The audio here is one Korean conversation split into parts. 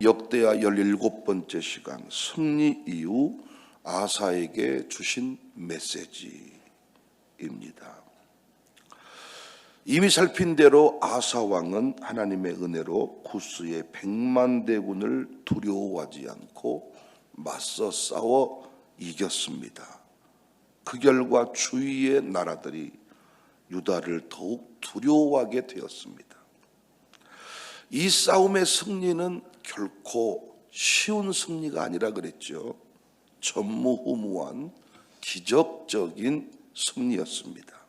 역대하 17번째 시간, 승리 이후 아사에게 주신 메시지입니다. 이미 살핀 대로 아사 왕은 하나님의 은혜로 구스의 100만 대군을 두려워하지 않고 맞서 싸워 이겼습니다. 그 결과 주위의 나라들이 유다를 더욱 두려워하게 되었습니다. 이 싸움의 승리는 결코 쉬운 승리가 아니라 그랬죠. 전무후무한 기적적인 승리였습니다.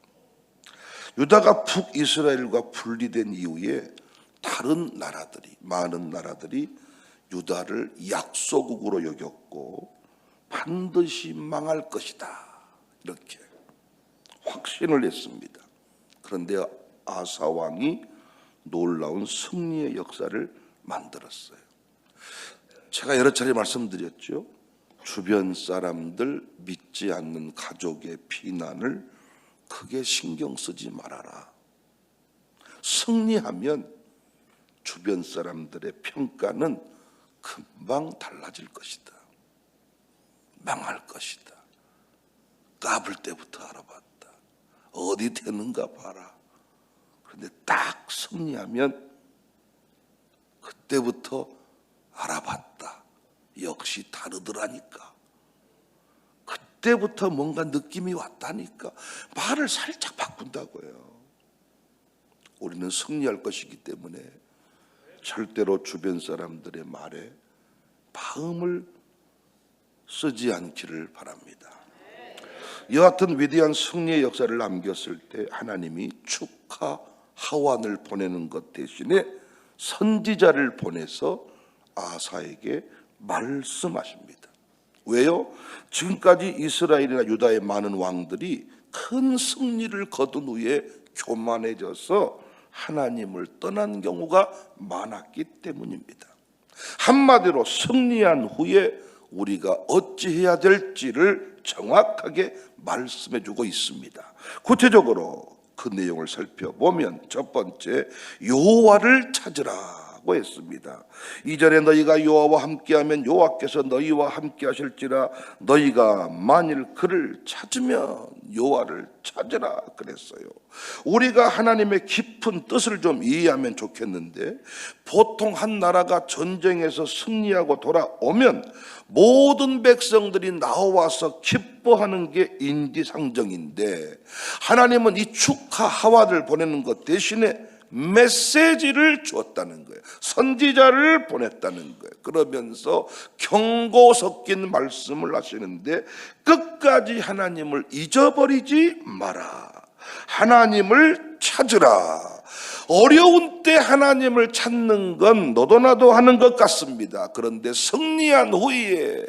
유다가 북이스라엘과 분리된 이후에 다른 나라들이, 많은 나라들이 유다를 약소국으로 여겼고 반드시 망할 것이다, 이렇게 확신을 했습니다. 그런데 아사 왕이 놀라운 승리의 역사를 만들었어요. 제가 여러 차례 말씀드렸죠. 주변 사람들, 믿지 않는 가족의 비난을 크게 신경 쓰지 말아라. 승리하면 주변 사람들의 평가는 금방 달라질 것이다. 망할 것이다. 까불 때부터 알아봤다. 어디 되는가 봐라. 그런데 딱 승리하면 그때부터 알아봤다. 역시 다르더라니까. 그때부터 뭔가 느낌이 왔다니까. 말을 살짝 바꾼다고요. 우리는 승리할 것이기 때문에 절대로 주변 사람들의 말에 마음을 쓰지 않기를 바랍니다. 여하튼 위대한 승리의 역사를 남겼을 때 하나님이 축하 하완을 보내는 것 대신에 선지자를 보내서 아사에게 말씀하십니다. 왜요? 지금까지 이스라엘이나 유다의 많은 왕들이 큰 승리를 거둔 후에 교만해져서 하나님을 떠난 경우가 많았기 때문입니다. 한마디로 승리한 후에 우리가 어찌해야 될지를 정확하게 말씀해주고 있습니다. 구체적으로 그 내용을 살펴보면 첫 번째, 여호와를 찾으라고 했습니다. 이전에 너희가 여호와와 함께하면 여호와께서 너희와 함께하실지라, 너희가 만일 그를 찾으면 여호와를 찾으라 그랬어요. 우리가 하나님의 깊은 뜻을 좀 이해하면 좋겠는데, 보통 한 나라가 전쟁에서 승리하고 돌아오면 모든 백성들이 나와서 기뻐하는 게 인지상정인데, 하나님은 이 축하 하와를 보내는 것 대신에 메시지를 주었다는 거예요. 선지자를 보냈다는 거예요. 그러면서 경고 섞인 말씀을 하시는데, 끝까지 하나님을 잊어버리지 마라. 하나님을 찾으라. 어려운 때 하나님을 찾는 건 너도 나도 하는 것 같습니다. 그런데 승리한 후에,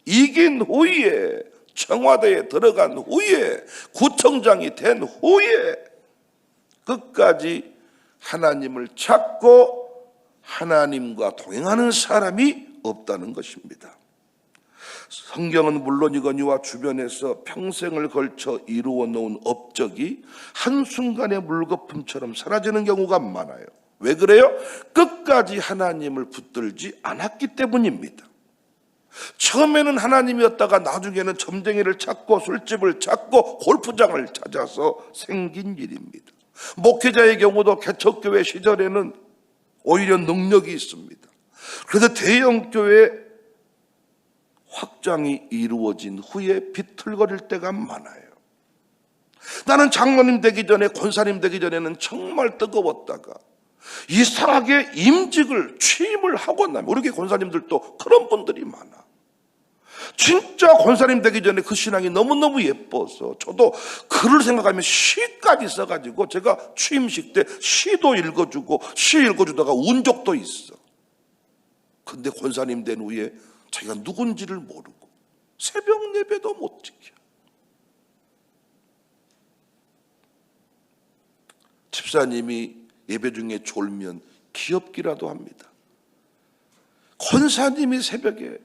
이긴 후에, 청와대에 들어간 후에, 구청장이 된 후에 끝까지 하나님을 찾고 하나님과 동행하는 사람이 없다는 것입니다. 성경은 물론이거니와 주변에서 평생을 걸쳐 이루어 놓은 업적이 한순간에 물거품처럼 사라지는 경우가 많아요. 왜 그래요? 끝까지 하나님을 붙들지 않았기 때문입니다. 처음에는 하나님이었다가 나중에는 점쟁이를 찾고 술집을 찾고 골프장을 찾아서 생긴 일입니다. 목회자의 경우도 개척교회 시절에는 오히려 능력이 있습니다. 그래서 대형교회 확장이 이루어진 후에 비틀거릴 때가 많아요. 나는 장로님 되기 전에, 권사님 되기 전에는 정말 뜨거웠다가 이상하게 임직을 취임을 하고 나면, 우리 교회 권사님들도 그런 분들이 많아. 진짜 권사님 되기 전에 그 신앙이 너무너무 예뻐서 저도 글을 생각하면 시까지 써가지고 제가 취임식 때 시도 읽어주고 시 읽어주다가 운 적도 있어. 근데 권사님 된 후에 자기가 누군지를 모르고 새벽 예배도 못 지켜. 집사님이 예배 중에 졸면 기업기라도 합니다. 권사님이 새벽에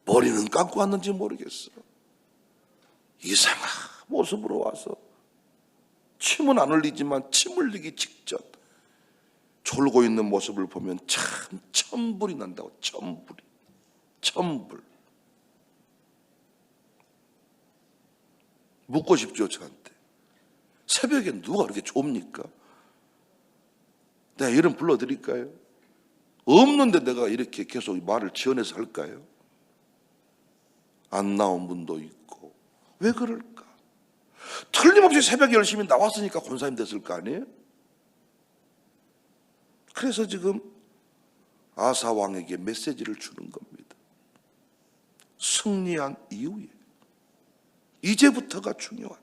머리는 감고 왔는지 모르겠어. 이상한 모습으로 와서 침은 안 흘리지만 침 흘리기 직전 졸고 있는 모습을 보면 참 천불이 난다고. 천불. 묻고 싶죠, 저한테. 새벽에 누가 그렇게 좁니까? 내가 이름 불러드릴까요? 없는데 내가 이렇게 계속 말을 지어내서 할까요? 안 나온 분도 있고. 왜 그럴까? 틀림없이 새벽에 열심히 나왔으니까 권사님 됐을 거 아니에요? 그래서 지금 아사 왕에게 메시지를 주는 겁니다. 승리한 이후에 이제부터가 중요하다.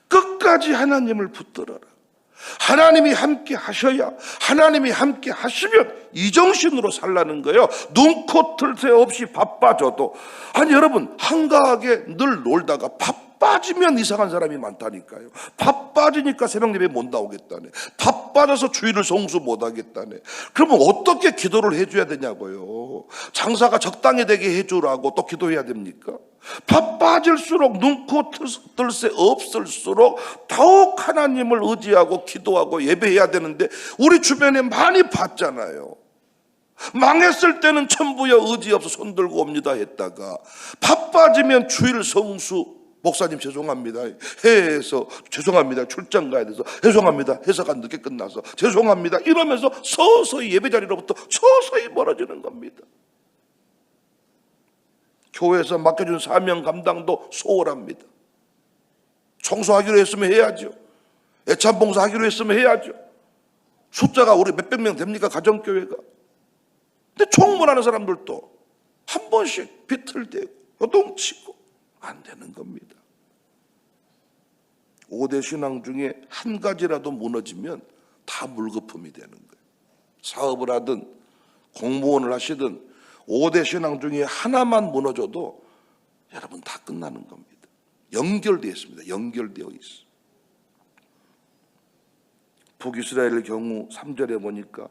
끝까지 하나님을 붙들어라. 하나님이 함께 하셔야, 하나님이 함께 하시면 이 정신으로 살라는 거예요. 눈코 틀 새 없이 바빠져도. 아니 여러분, 한가하게 늘 놀다가 바빠지면 이상한 사람이 많다니까요. 바빠지니까 새벽 예배 못 나오겠다네. 바빠져서 주일을 성수 못 하겠다네. 그러면 어떻게 기도를 해줘야 되냐고요. 장사가 적당히 되게 해주라고 또 기도해야 됩니까? 바빠질수록 눈코 뜰 새 없을수록 더욱 하나님을 의지하고 기도하고 예배해야 되는데 우리 주변에 많이 봤잖아요. 망했을 때는 천부여 의지 없어 손 들고 옵니다 했다가 바빠지면 주일 성수 목사님 죄송합니다 해서 죄송합니다 출장 가야 돼서 죄송합니다 회사가 늦게 끝나서 죄송합니다 이러면서 서서히 예배 자리로부터 서서히 멀어지는 겁니다. 교회에서 맡겨준 사명 감당도 소홀합니다. 청소하기로 했으면 해야죠. 애참 봉사하기로 했으면 해야죠. 숫자가 우리 몇백 명 됩니까 가정교회가? 근데 총무하는 사람들도 한 번씩 비틀대고 요동치고 안 되는 겁니다. 5대 신앙 중에 한 가지라도 무너지면 다 물거품이 되는 거예요. 사업을 하든 공무원을 하시든 5대 신앙 중에 하나만 무너져도 여러분 다 끝나는 겁니다. 연결되어 있습니다. 연결되어 있어. 북이스라엘의 경우 3절에 보니까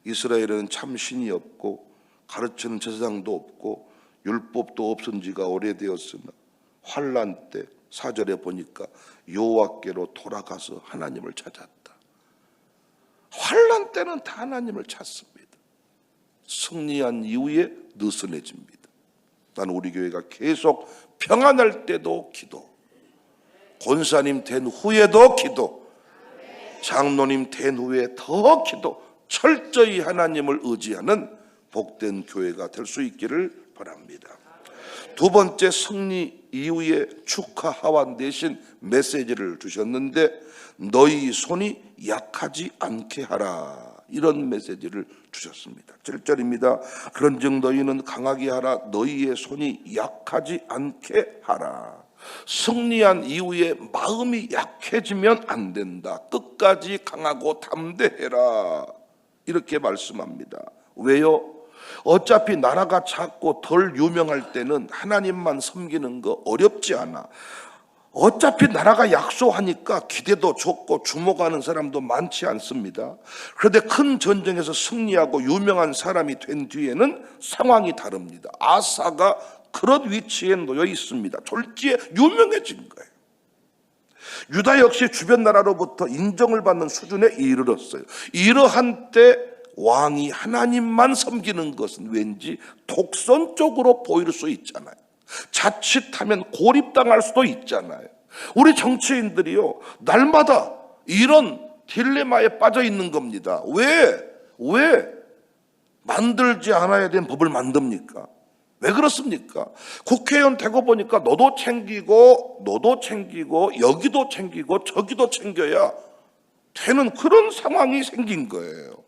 이스라엘은 참 신이 없고 가르치는 제사장도 없고 율법도 없은 지가 오래되었으나 환난 때 4절에 보니까 여호와께로 돌아가서 하나님을 찾았다. 환난 때는 다 하나님을 찾습니다. 승리한 이후에 느슨해집니다. 나는 우리 교회가 계속 평안할 때도 기도, 권사님 된 후에도 기도, 장로님 된 후에 더 기도, 철저히 하나님을 의지하는 복된 교회가 될 수 있기를 바랍니다. 두 번째, 승리 이후에 축하 하완 대신 메시지를 주셨는데 너희 손이 약하지 않게 하라, 이런 메시지를 주셨습니다. 7절입니다. 그런즉 너희는 강하게 하라, 너희의 손이 약하지 않게 하라. 승리한 이후에 마음이 약해지면 안 된다. 끝까지 강하고 담대해라, 이렇게 말씀합니다. 왜요? 어차피 나라가 작고 덜 유명할 때는 하나님만 섬기는 거 어렵지 않아. 어차피 나라가 약소하니까 기대도 적고 주목하는 사람도 많지 않습니다. 그런데 큰 전쟁에서 승리하고 유명한 사람이 된 뒤에는 상황이 다릅니다. 아사가 그런 위치에 놓여 있습니다. 졸지에 유명해진 거예요. 유다 역시 주변 나라로부터 인정을 받는 수준에 이르렀어요. 이러한 때 왕이 하나님만 섬기는 것은 왠지 독선적으로 보일 수 있잖아요. 자칫하면 고립당할 수도 있잖아요. 우리 정치인들이요, 날마다 이런 딜레마에 빠져 있는 겁니다. 왜 만들지 않아야 되는 법을 만듭니까? 왜 그렇습니까? 국회의원 되고 보니까 너도 챙기고 여기도 챙기고 저기도 챙겨야 되는 그런 상황이 생긴 거예요.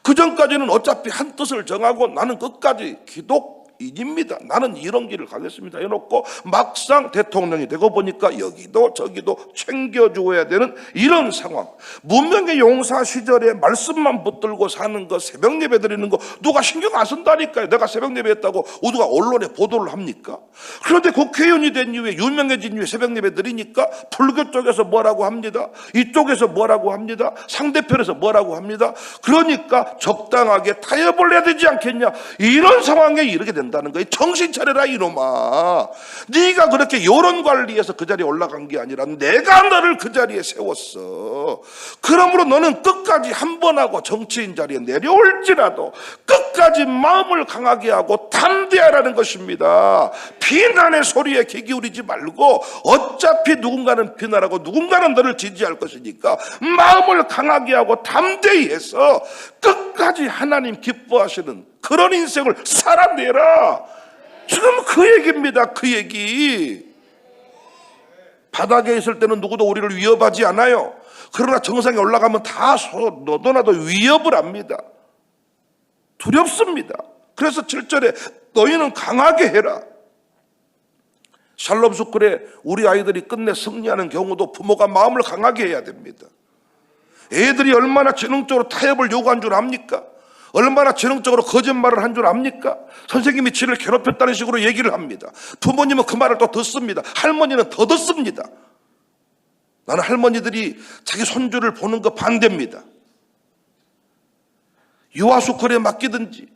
그 전까지는 어차피 한 뜻을 정하고 나는 끝까지 기독인입니다, 나는 이런 길을 가겠습니다 해놓고 막상 대통령이 되고 보니까 여기도 저기도 챙겨줘야 되는 이런 상황. 문명의 용사 시절에 말씀만 붙들고 사는 거, 새벽 예배 드리는 거 누가 신경 안 쓴다니까요. 내가 새벽 예배 했다고 누가 언론에 보도를 합니까? 그런데 국회의원이 된 이후에, 유명해진 이후에 새벽 예배 드리니까 불교 쪽에서 뭐라고 합니다, 이쪽에서 뭐라고 합니다, 상대편에서 뭐라고 합니다. 그러니까 적당하게 타협을 해야 되지 않겠냐, 이런 상황에 이르게 된 된다는 거예요. 정신 차려라 이놈아. 네가 그렇게 여론 관리해서 그 자리에 올라간 게 아니라 내가 너를 그 자리에 세웠어. 그러므로 너는 끝까지 한 번 하고 정치인 자리에 내려올지라도 끝까지 마음을 강하게 하고 담대하라는 것입니다. 비난의 소리에 귀 기울이지 말고 어차피 누군가는 비난하고 누군가는 너를 지지할 것이니까 마음을 강하게 하고 담대히 해서 끝까지 하나님 기뻐하시는 그런 인생을 살아내라. 지금 그 얘기입니다. 그 얘기. 바닥에 있을 때는 누구도 우리를 위협하지 않아요. 그러나 정상에 올라가면 다 너도나도 위협을 합니다. 두렵습니다. 그래서 7절에 너희는 강하게 해라. 샬롬 스쿨에 우리 아이들이 끝내 승리하는 경우도 부모가 마음을 강하게 해야 됩니다. 애들이 얼마나 지능적으로 타협을 요구한 줄 압니까? 얼마나 지능적으로 거짓말을 한 줄 압니까? 선생님이 지를 괴롭혔다는 식으로 얘기를 합니다. 부모님은 그 말을 또 듣습니다. 할머니는 더 듣습니다. 나는 할머니들이 자기 손주를 보는 거 반대입니다. 유아스쿨에 맡기든지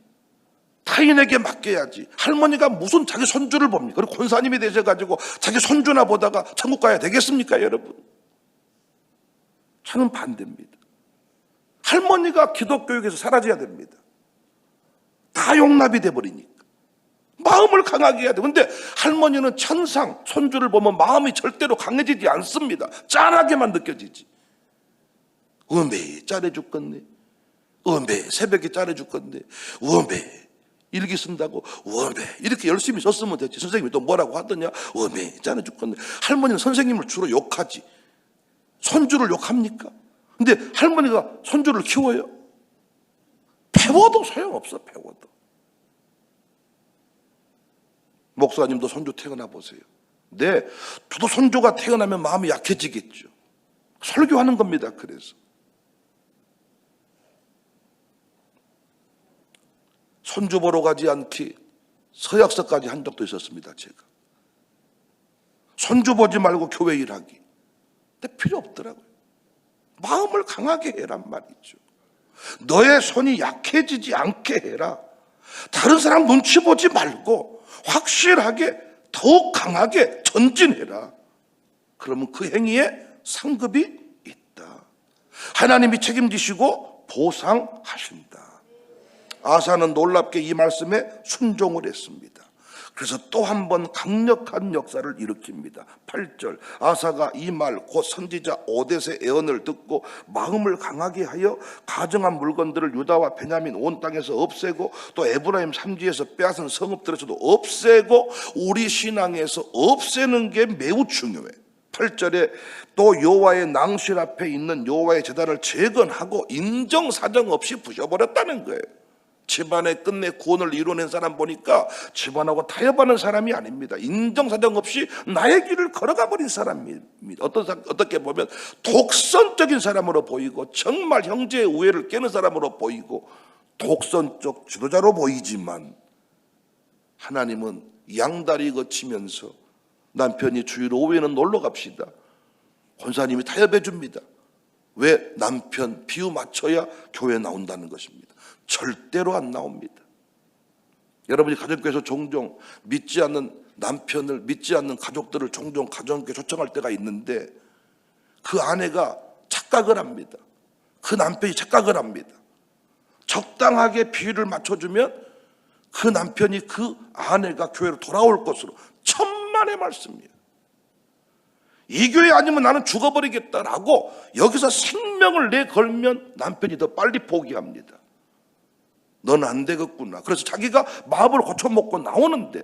타인에게 맡겨야지. 할머니가 무슨 자기 손주를 봅니까? 그리고 권사님이 되셔가지고 자기 손주나 보다가 천국 가야 되겠습니까, 여러분? 저는 반대입니다. 할머니가 기독교육에서 사라져야 됩니다. 다 용납이 돼버리니까. 마음을 강하게 해야 돼. 근데 할머니는 천상 손주를 보면 마음이 절대로 강해지지 않습니다. 짠하게만 느껴지지. 짠해 죽겠네. 새벽에 짠해 죽겠네. 일기 쓴다고 이렇게 열심히 썼으면 됐지. 선생님이 또 뭐라고 하더냐. 짠해 죽겠네. 할머니는 선생님을 주로 욕하지. 손주를 욕합니까? 근데 할머니가 손주를 키워요? 배워도 소용없어. 배워도. 목사님도 손주 태어나 보세요. 네, 저도 손주가 태어나면 마음이 약해지겠죠. 설교하는 겁니다. 그래서 손주 보러 가지 않기 서약서까지 한 적도 있었습니다. 제가 손주 보지 말고 교회 일하기. 근데 필요 없더라고요. 마음을 강하게 해란 말이죠. 너의 손이 약해지지 않게 해라. 다른 사람 눈치 보지 말고 확실하게 더욱 강하게 전진해라. 그러면 그 행위에 상급이 있다. 하나님이 책임지시고 보상하신다. 아사는 놀랍게 이 말씀에 순종을 했습니다. 그래서 또 한 번 강력한 역사를 일으킵니다. 8절 아사가 이 말 곧 선지자 오뎃의 예언을 듣고 마음을 강하게 하여 가정한 물건들을 유다와 베냐민 온 땅에서 없애고 또 에브라임 산지에서 빼앗은 성읍들에서도 없애고 우리 신앙에서 없애는 게 매우 중요해. 8절에 또 여호와의 낭실 앞에 있는 여호와의 제단을 재건하고 인정사정 없이 부셔버렸다는 거예요. 집안에 끝내 구원을 이뤄낸 사람 보니까 집안하고 타협하는 사람이 아닙니다. 인정사정 없이 나의 길을 걸어가 버린 사람입니다. 어떻게 보면 독선적인 사람으로 보이고 정말 형제의 우애를 깨는 사람으로 보이고 독선적 지도자로 보이지만 하나님은 양다리 거치면서 남편이 주일 오후에는 놀러 갑시다. 권사님이 타협해 줍니다. 왜? 남편 비유 맞춰야 교회에 나온다는 것입니다. 절대로 안 나옵니다. 여러분이 가정교회에서 종종 믿지 않는 남편을, 믿지 않는 가족들을 종종 가정교회 초청할 때가 있는데 그 아내가 착각을 합니다. 그 남편이 착각을 합니다. 적당하게 비유를 맞춰주면 그 남편이 그 아내가 교회로 돌아올 것으로 천만의 말씀이에요. 이 교회 아니면 나는 죽어버리겠다라고 여기서 생명을 내걸면 남편이 더 빨리 포기합니다. 넌 안 되겠구나. 그래서 자기가 마음을 고쳐먹고 나오는데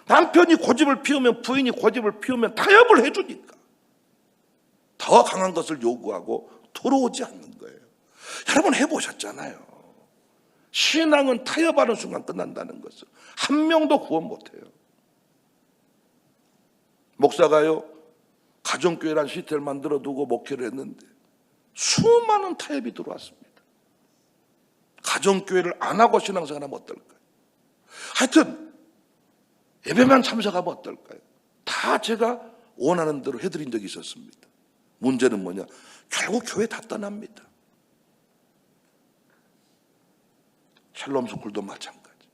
남편이 고집을 피우면 부인이 고집을 피우면 타협을 해주니까 더 강한 것을 요구하고 들어오지 않는 거예요. 여러분 해보셨잖아요. 신앙은 타협하는 순간 끝난다는 것을 한 명도 구원 못해요. 목사가요 가정교회란 시스템을 만들어두고 목회를 했는데 수많은 타협이 들어왔습니다. 가정교회를 안 하고 신앙생활하면 어떨까요? 하여튼 예배만 참석하면 어떨까요? 다 제가 원하는 대로 해드린 적이 있었습니다. 문제는 뭐냐? 결국 교회 다 떠납니다. 샬롬 스쿨도 마찬가지.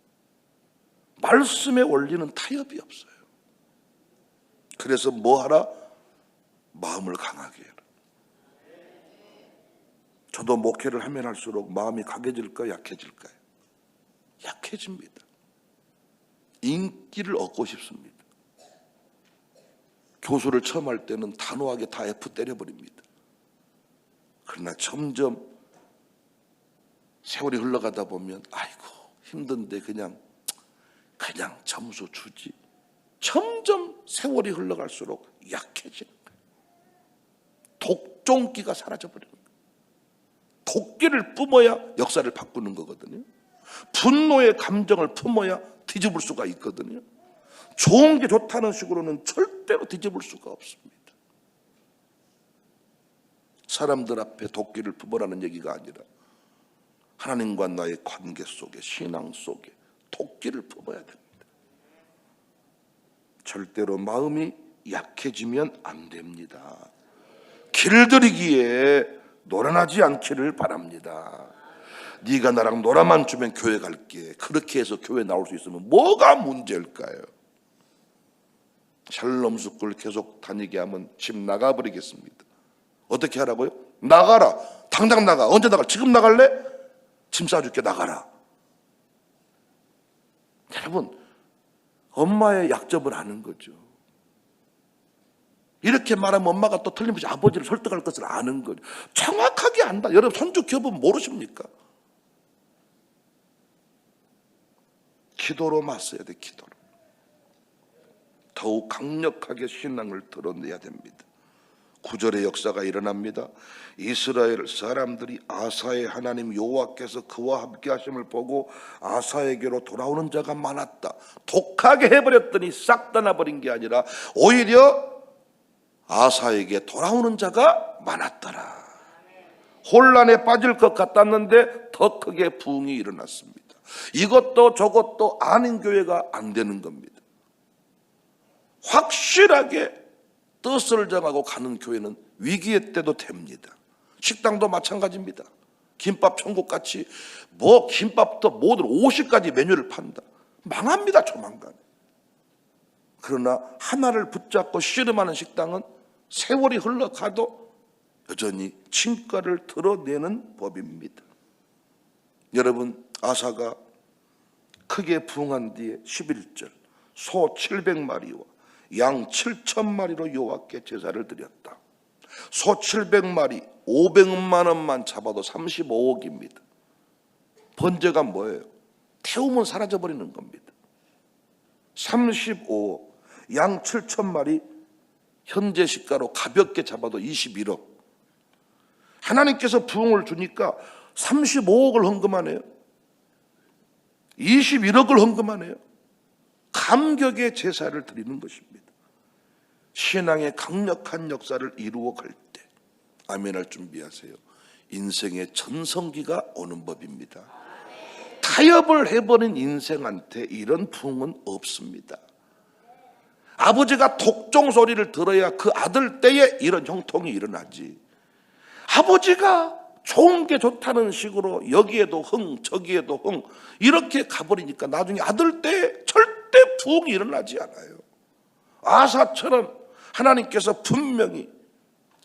말씀의 원리는 타협이 없어요. 그래서 뭐 하라? 마음을 강하게 해라. 저도 목회를 하면 할수록 마음이 강해질까요? 약해질까요? 약해집니다. 인기를 얻고 싶습니다. 교수를 처음 할 때는 단호하게 다 F 때려버립니다. 그러나 점점 세월이 흘러가다 보면 아이고 힘든데 그냥 점수 주지. 점점 세월이 흘러갈수록 약해지는 거예요. 독종기가 사라져버리는 거예요. 도끼를 뿜어야 역사를 바꾸는 거거든요. 분노의 감정을 품어야 뒤집을 수가 있거든요. 좋은 게 좋다는 식으로는 절대로 뒤집을 수가 없습니다. 사람들 앞에 도끼를 품으라는 얘기가 아니라 하나님과 나의 관계 속에, 신앙 속에 도끼를 품어야 됩니다. 절대로 마음이 약해지면 안 됩니다. 길들이기에 노련하지 않기를 바랍니다. 네가 나랑 놀아만 주면 교회 갈게. 그렇게 해서 교회 나올 수 있으면 뭐가 문제일까요? 샬롬 스쿨 계속 다니게 하면 집 나가버리겠습니다. 어떻게 하라고요? 나가라. 당장 나가. 언제 나갈? 지금 나갈래? 짐 싸줄게. 나가라. 여러분, 엄마의 약점을 아는 거죠. 이렇게 말하면 엄마가 또 틀림없이 아버지를 설득할 것을 아는 거죠. 정확하게 안다. 여러분 손주 기업은 모르십니까? 기도로 맞서야 돼. 기도로. 더욱 강력하게 신앙을 드러내야 됩니다. 구절의 역사가 일어납니다. 이스라엘 사람들이 아사의 하나님 여호와께서 그와 함께 하심을 보고 아사에게로 돌아오는 자가 많았다. 독하게 해버렸더니 싹 떠나버린 게 아니라 오히려 아사에게 돌아오는 자가 많았더라. 혼란에 빠질 것 같았는데 더 크게 부흥이 일어났습니다. 이것도 저것도 아닌 교회가 안 되는 겁니다. 확실하게 뜻을 정하고 가는 교회는 위기의 때도 됩니다. 식당도 마찬가지입니다. 김밥 천국같이 뭐 김밥도 모든 50가지 메뉴를 판다. 망합니다. 조만간. 그러나 하나를 붙잡고 씨름하는 식당은 세월이 흘러가도 여전히 진가를 드러내는 법입니다. 여러분, 아사가 크게 부흥한 뒤에 11절 소 700마리와 양 7,000마리로 여호와께 제사를 드렸다. 소 700마리 500만 원만 잡아도 35억입니다. 번제가 뭐예요? 태우면 사라져버리는 겁니다. 35억, 양 7,000마리 현재 시가로 가볍게 잡아도 21억. 하나님께서 부흥을 주니까 35억을 헌금하네요. 21억을 헌금하네요. 감격의 제사를 드리는 것입니다. 신앙의 강력한 역사를 이루어 갈 때 아멘할 준비하세요. 인생의 전성기가 오는 법입니다. 타협을 해버린 인생한테 이런 부흥은 없습니다. 아버지가 독종 소리를 들어야 그 아들 때에 이런 형통이 일어나지. 아버지가 좋은 게 좋다는 식으로 여기에도 흥 저기에도 흥 이렇게 가버리니까 나중에 아들 때에 절대 부흥이 일어나지 않아요. 아사처럼 하나님께서 분명히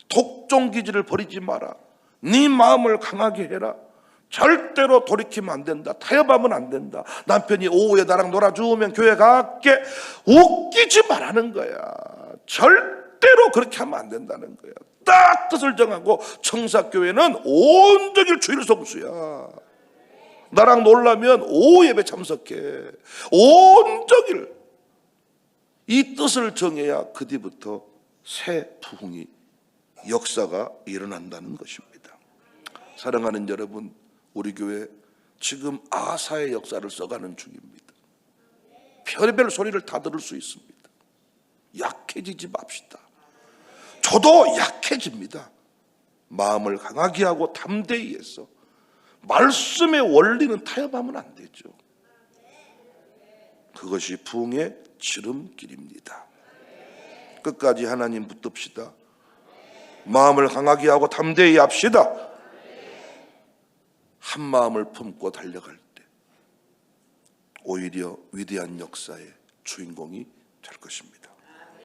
독종기질을 버리지 마라. 네 마음을 강하게 해라. 절대로 돌이키면 안 된다. 타협하면 안 된다. 남편이 오후에 나랑 놀아주면 교회 갈게. 웃기지 말라는 거야. 절대로 그렇게 하면 안 된다는 거야. 딱 뜻을 정하고 청사교회는 온종일 주일 성수야. 나랑 놀라면 오후 예배 참석해. 온종일 이 뜻을 정해야 그 뒤부터 새 부흥이 역사가 일어난다는 것입니다. 사랑하는 여러분, 우리 교회 지금 아사의 역사를 써가는 중입니다. 별의별 소리를 다 들을 수 있습니다. 약해지지 맙시다. 저도 약해집니다. 마음을 강하게 하고 담대히 해서 말씀의 원리는 타협하면 안 되죠. 그것이 부흥의 지름길입니다. 끝까지 하나님 붙듭시다. 마음을 강하게 하고 담대히 합시다. 한 마음을 품고 달려갈 때 오히려 위대한 역사의 주인공이 될 것입니다.